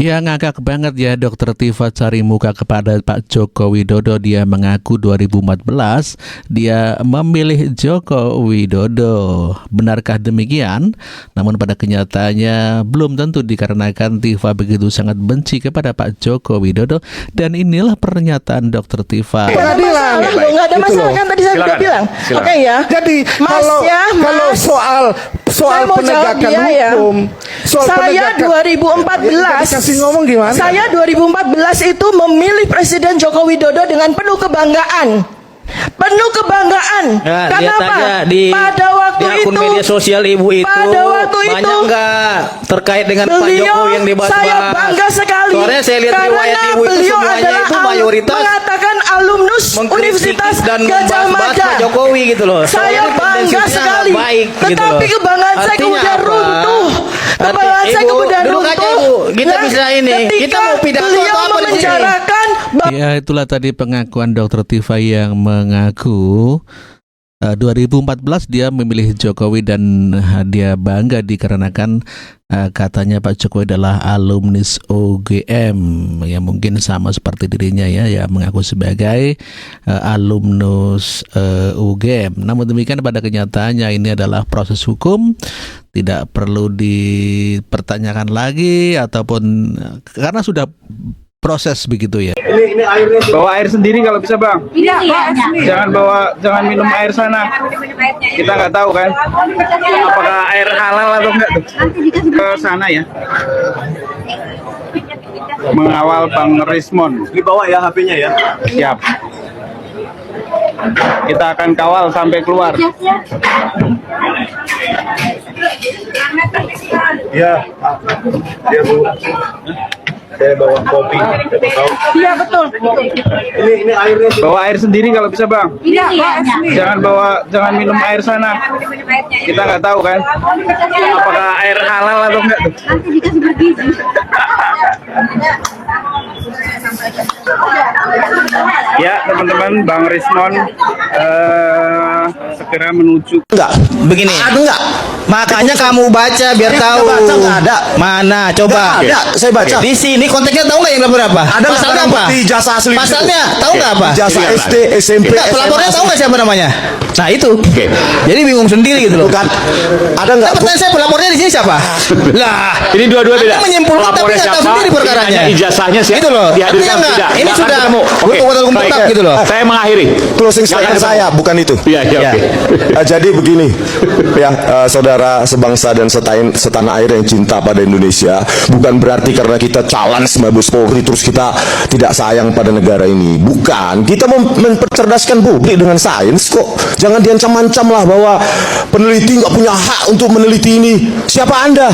Ya ngakak banget ya Dokter Tifa cari muka kepada Pak Joko Widodo. Dia mengaku 2014 dia memilih Joko Widodo. Benarkah demikian? Namun pada kenyataannya belum tentu, dikarenakan Tifa begitu sangat benci kepada Pak Joko Widodo. Dan inilah pernyataan Dokter Tifa. Pengadilan. Nggak ada masalah kan tadi saya sudah bilang. Oke ya. Jadi Mas kalau ya, Mas. kalau soal Saya mau jawab penegakan dia ya. hukum, soal Saya penegakan- 2014 Kasih ngomong gimana? Saya 2014 itu memilih Presiden Joko Widodo dengan penuh kebanggaan. Penuh kebanggaan. Ya, lihat Kenapa? aja di waktu akun itu, media sosial ibu itu pada waktu banyak itu, nggak terkait dengan Pak beliau, Joko yang dibahas-bahas. saya bangga sekali Soalnya saya lihat karena riwayat ibu itu beliau semuanya adalah itu mayoritas mengatakan alumnus mengkritik Universitas dan Gajah membahas-bahas Mada. Pak Jokowi gitu loh. Saya Soalnya bangga tendensinya sekali. nggak baik gitu Tetapi loh. kebanggaan saya Artinya kemudian apa? runtuh. Kebanggaan saya Ibu, kemudian duduk aja, runtuh. Bu. Kita Nah, bisa ini. Kita ketika mau pidato beliau atau apa di sini? memenjarakan Ya, itulah tadi pengakuan Dokter Tifa yang mengaku 2014 dia memilih Jokowi dan dia bangga dikarenakan katanya Pak Jokowi adalah alumnus UGM, ya mungkin sama seperti dirinya ya mengaku sebagai alumnus UGM. Namun demikian pada kenyataannya ini adalah proses hukum, tidak perlu dipertanyakan lagi ataupun karena sudah proses begitu ya. Ini airnya Bawa air sendiri kalau bisa, Bang. Jangan minum air sana. Kita nggak tahu kan apakah air halal atau enggak tuh. Ke sana ya. Mengawal Bang Rismon. Dibawa ya HP-nya ya. Siap. Kita akan kawal sampai keluar. Iya. Iya, Bu. Saya bawa kopi. Siapa tahu. Iya betul. Ini airnya Bawa air sendiri kalau bisa, Bang. Jangan minum air sana. Kita nggak tahu kan apakah air halal atau enggak tuh. Ya teman-teman, Bang Rismon segera menuju. Enggak, begini. Ada enggak? Makanya kamu baca biar tahu. baca, nggak ada. Mana? Coba. Nggak ada, saya baca. Di sini konteksnya tahu nggak yang lapor apa? Ada nggak Pasalnya barang apa? bukti ijazah asli? Pasalnya tahu nggak apa? Ijazah SD, SMP, Enggak, pelapornya tahu nggak siapa namanya? Nah itu. Jadi bingung sendiri gitu loh. Bukan. Ada nggak? Kan pertanyaan saya pelapornya di sini siapa? Lah, Ini dua-dua Anda beda. menyimpulkan tapi Pelapornya nggak tahu siapa, sendiri perkaranya. hanya ijazahnya siapa, Itu loh. dihadirkan Artinya nggak. tidak. Ini Nggak akan sudah ketemu. Oke. hukum Baik. tetap gitu loh. Saya mengakhiri. Closing Nggak statement akan saya bukan itu. Iya, iya, Ya. oke. Jadi begini, ya saudara sebangsa dan setanah air yang cinta pada Indonesia, bukan berarti karena kita challenge Mabes Polri terus kita tidak sayang pada negara ini. Bukan, kita mempercerdaskan publik dengan sains kok. Jangan diancam-ancam lah bahwa peneliti nggak punya hak untuk meneliti ini. Siapa Anda?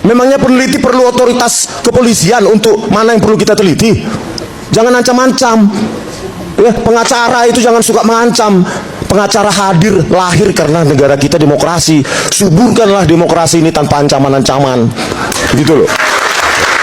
Memangnya peneliti perlu otoritas kepolisian untuk mana yang perlu kita teliti? Jangan ancam-ancam. Ya, pengacara itu jangan suka mengancam. Pengacara lahir karena negara kita demokrasi. Suburkanlah demokrasi ini tanpa ancaman-ancaman. Gitu loh.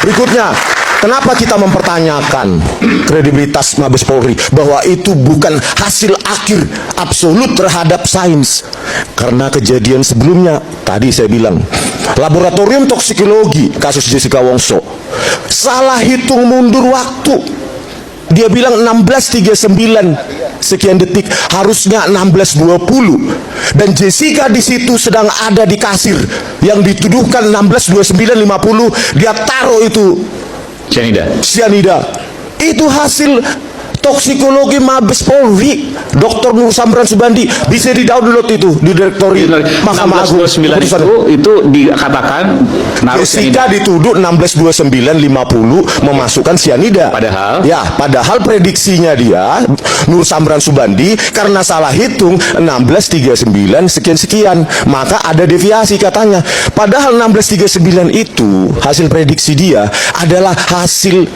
Berikutnya, kenapa kita mempertanyakan kredibilitas Mabes Polri bahwa itu bukan hasil akhir absolut terhadap sains? Karena kejadian sebelumnya, tadi saya bilang, laboratorium toksikologi kasus Jessica Wongso salah hitung mundur waktu. Dia bilang 16.39 sekian detik, harusnya 16.20. Dan Jessica di situ sedang ada di kasir yang dituduhkan 16.29.50. Dia taruh itu cyanida. Itu hasil toksikologi Mabes Polri, Dr. Nur Samran Subandi. Bisa di-download itu di direktori Mahkamah Agung. 1629 itu dikatakan naruh Jessica dituduh 16.29.50 memasukkan cyanida. Padahal prediksinya dia Nur Samran Subandi karena salah hitung 16.39 sekian, maka ada deviasi katanya. Padahal 16.39 itu hasil prediksi dia adalah hasil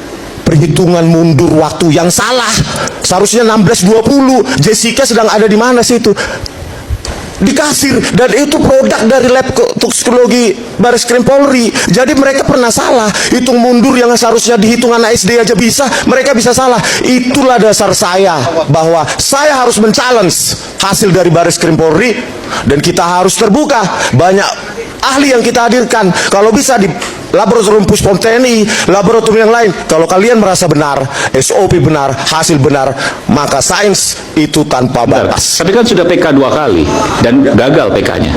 perhitungan mundur waktu yang salah. Seharusnya 16.20. Jessica sedang ada di mana sih itu? Di kasir. Dan itu produk dari lab toksikologi Bareskrim Polri. Jadi mereka pernah salah. Hitung mundur yang seharusnya dihitung anak SD aja bisa, mereka bisa salah. Itulah dasar saya bahwa saya harus men-challenge hasil dari Bareskrim Polri, dan kita harus terbuka. Banyak ahli yang kita hadirkan. Kalau bisa laboratorium Puspom TNI, laboratorium yang lain. Kalau kalian merasa benar, SOP benar, hasil benar, maka sains itu tanpa batas. Tapi kan sudah PK 2 kali dan gagal PK-nya.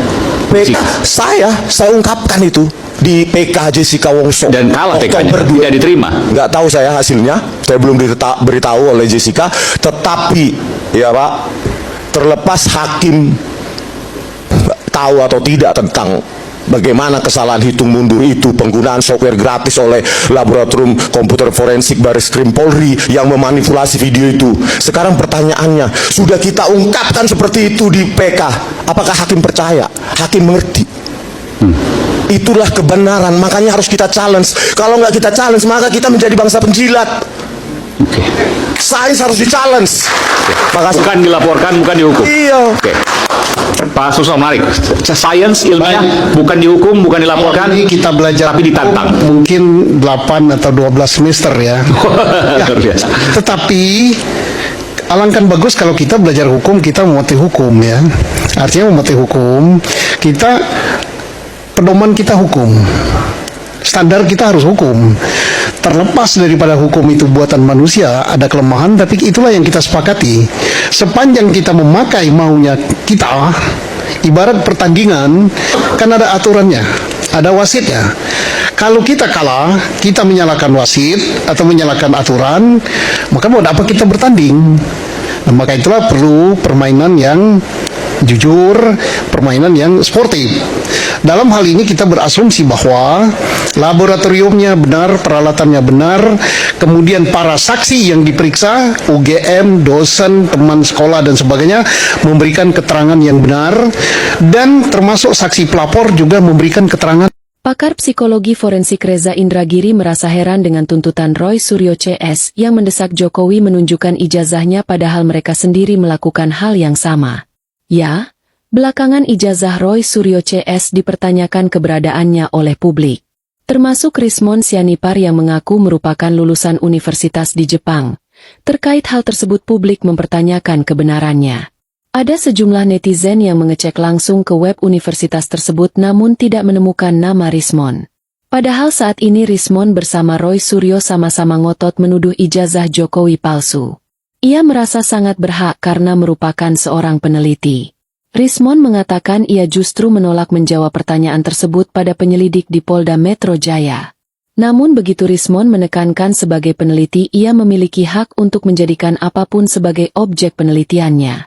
PK, saya ungkapkan itu di PK Jessica Wongso Dan kalah PK-nya, Oktober tidak diterima. Nggak tahu saya hasilnya, saya belum beritahu oleh Jessica. Tetapi ya Pak, terlepas hakim tahu atau tidak tentang bagaimana kesalahan hitung mundur itu, penggunaan software gratis oleh laboratorium komputer forensik Bareskrim Polri yang memanipulasi video itu. Sekarang pertanyaannya, sudah kita ungkapkan seperti itu di PK, apakah hakim percaya? Hakim mengerti? Itulah kebenaran, makanya harus kita challenge. Kalau nggak kita challenge, maka kita menjadi bangsa penjilat. Sains harus di-challenge. Makasih. Bukan dilaporkan, bukan dihukum. Iya. Oke. Pak Suso, menarik. Sains ilmiah bukan dihukum, bukan dilaporkan, Ini kita belajar tapi ditantang. mungkin 8 atau 12 semester ya. Luar biasa. Tetapi alangkah bagus kalau kita belajar hukum, kita mematuhi hukum ya. Artinya mematuhi hukum, kita pedoman kita hukum. Standar kita harus hukum. Terlepas daripada hukum itu buatan manusia, ada kelemahan, tapi itulah yang kita sepakati. Sepanjang kita memakai maunya kita, ibarat pertandingan, kan ada aturannya, ada wasitnya. Kalau kita kalah, kita menyalahkan wasit atau menyalahkan aturan, maka mau apa kita bertanding? Nah, maka itulah perlu permainan yang jujur, permainan yang sportif. Dalam hal ini kita berasumsi bahwa laboratoriumnya benar, peralatannya benar, kemudian para saksi yang diperiksa, UGM, dosen, teman sekolah dan sebagainya memberikan keterangan yang benar, dan termasuk saksi pelapor juga memberikan keterangan. Pakar psikologi forensik Reza Indragiri merasa heran dengan tuntutan Roy Suryo CS yang mendesak Jokowi menunjukkan ijazahnya padahal mereka sendiri melakukan hal yang sama. Ya, belakangan ijazah Roy Suryo CS dipertanyakan keberadaannya oleh publik. Termasuk Rismon Sianipar yang mengaku merupakan lulusan universitas di Jepang. Terkait hal tersebut publik mempertanyakan kebenarannya. Ada sejumlah netizen yang mengecek langsung ke web universitas tersebut namun tidak menemukan nama Rismon. Padahal saat ini Rismon bersama Roy Suryo sama-sama ngotot menuduh ijazah Jokowi palsu. Ia merasa sangat berhak karena merupakan seorang peneliti. Rismon mengatakan ia justru menolak menjawab pertanyaan tersebut pada penyelidik di Polda Metro Jaya. Namun begitu Rismon menekankan sebagai peneliti ia memiliki hak untuk menjadikan apapun sebagai objek penelitiannya.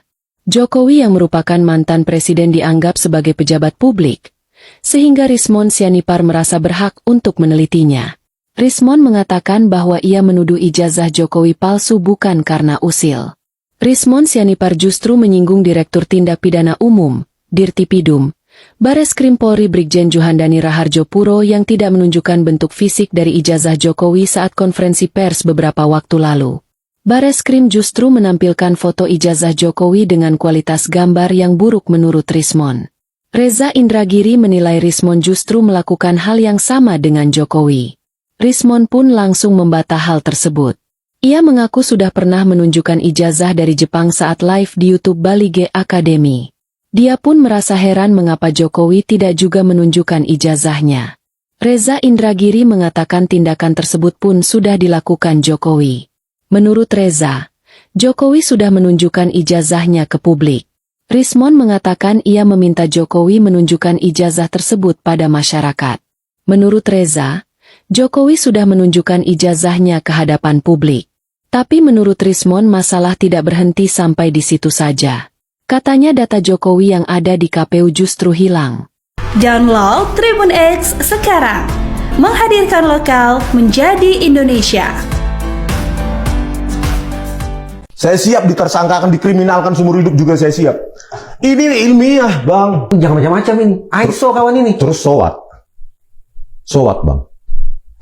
Jokowi yang merupakan mantan presiden dianggap sebagai pejabat publik, sehingga Rismon Sianipar merasa berhak untuk menelitinya. Rismon mengatakan bahwa ia menuduh ijazah Jokowi palsu bukan karena usil. Rismon Sianipar justru menyinggung Direktur Tindak Pidana Umum, Dirtipidum, Bareskrim Polri Brigjen Juhandani Raharjo Puro yang tidak menunjukkan bentuk fisik dari ijazah Jokowi saat konferensi pers beberapa waktu lalu. Bareskrim justru menampilkan foto ijazah Jokowi dengan kualitas gambar yang buruk menurut Rismon. Reza Indragiri menilai Rismon justru melakukan hal yang sama dengan Jokowi. Rismon pun langsung membantah hal tersebut. Ia mengaku sudah pernah menunjukkan ijazah dari Jepang saat live di YouTube Bali G Academy. Dia pun merasa heran mengapa Jokowi tidak juga menunjukkan ijazahnya. Reza Indragiri mengatakan tindakan tersebut pun sudah dilakukan Jokowi. Menurut Reza, Jokowi sudah menunjukkan ijazahnya ke publik. Rismon mengatakan ia meminta Jokowi menunjukkan ijazah tersebut pada masyarakat. Menurut Reza, Jokowi sudah menunjukkan ijazahnya ke hadapan publik. Tapi menurut Rismon masalah tidak berhenti sampai di situ saja. Katanya data Jokowi yang ada di KPU justru hilang. Download Tribun X sekarang. Menghadirkan lokal menjadi Indonesia. Saya siap ditersangkakan, dikriminalkan seumur hidup juga saya siap. Ini ilmiah, Bang. Jangan macam-macam ini. ISO kawan ini. Terus sowat. Sowat, Bang.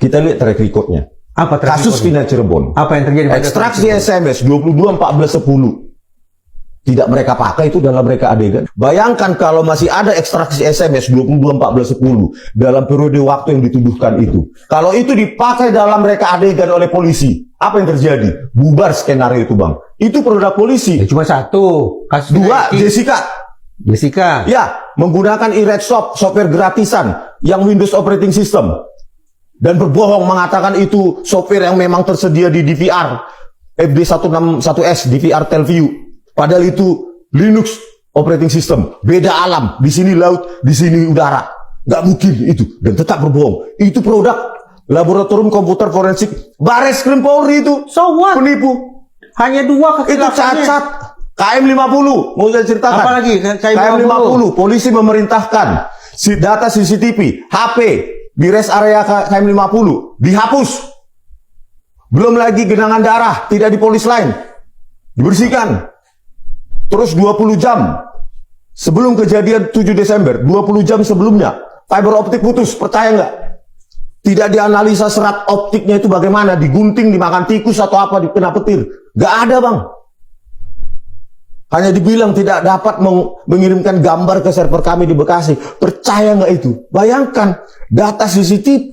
Kita lihat track record-nya. Apa track Kasus record-nya? Vina Cirebon. Apa yang terjadi pada Ekstraksi SMS 22.14.10. Tidak mereka pakai itu dalam mereka adegan. Bayangkan kalau masih ada ekstraksi SMS 22.14.10 dalam periode waktu yang dituduhkan itu. Kalau itu dipakai dalam mereka adegan oleh polisi, apa yang terjadi? Bubar skenario itu, Bang. Itu produk polisi. Ya, cuma satu. Kasus Dua, Jessica. Jessica. Ya, menggunakan e-red shop, software gratisan yang Windows operating system. dan berbohong mengatakan itu software yang memang tersedia di DVR FD161S DVR Telview, padahal itu Linux operating system, beda alam, di sini laut, di sini udara, nggak mungkin itu, dan tetap berbohong. Itu produk laboratorium komputer forensik Bareskrim Polri itu. So what? Penipu. Hanya 2 Itu kekilafannya. cacat. KM50 mau saya ceritakan. Apalagi KM50 polisi memerintahkan data CCTV, HP di rest area KM50 dihapus. Belum lagi genangan darah tidak di polis lain, dibersihkan. Terus 20 jam sebelum kejadian 7 Desember, 20 jam sebelumnya fiber optik putus, percaya nggak? Tidak dianalisa serat optiknya itu bagaimana, digunting, dimakan tikus atau apa, dikena petir. Nggak ada, Bang. Hanya dibilang tidak dapat mengirimkan gambar ke server kami di Bekasi. Percaya nggak itu? Bayangkan, data CCTV,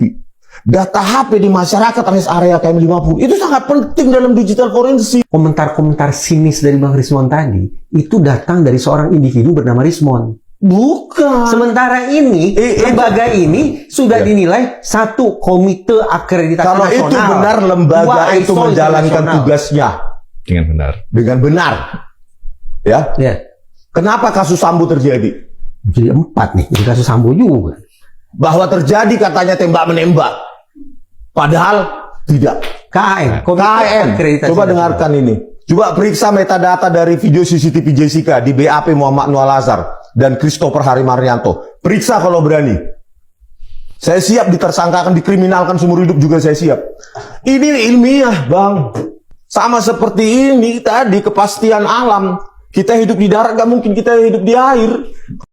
data HP di masyarakat rest area KM50 itu sangat penting dalam digital forensik. Komentar-komentar sinis dari Bang Rismon tadi itu datang dari seorang individu bernama Rismon. Bukan. Sementara ini lembaga ini sudah dinilai satu komite akreditasi kalau nasional. Kalau itu benar lembaga itu menjalankan tugasnya dengan benar. Ya. Kenapa kasus Sambo terjadi? Jadi 4 nih, jadi kasus Sambo juga. Bahwa terjadi katanya tembak-menembak. Padahal tidak. KAN. Coba dengarkan ini. Coba periksa metadata dari video CCTV Jessica di BAP Muhammad Nur Al-Azhar dan Christopher Harimaryanto. Periksa kalau berani. Saya siap ditersangkakan, dikriminalkan seumur hidup juga saya siap. Ini ilmiah, Bang. Sama seperti ini tadi, kepastian alam. Kita hidup di darat, gak mungkin kita hidup di air.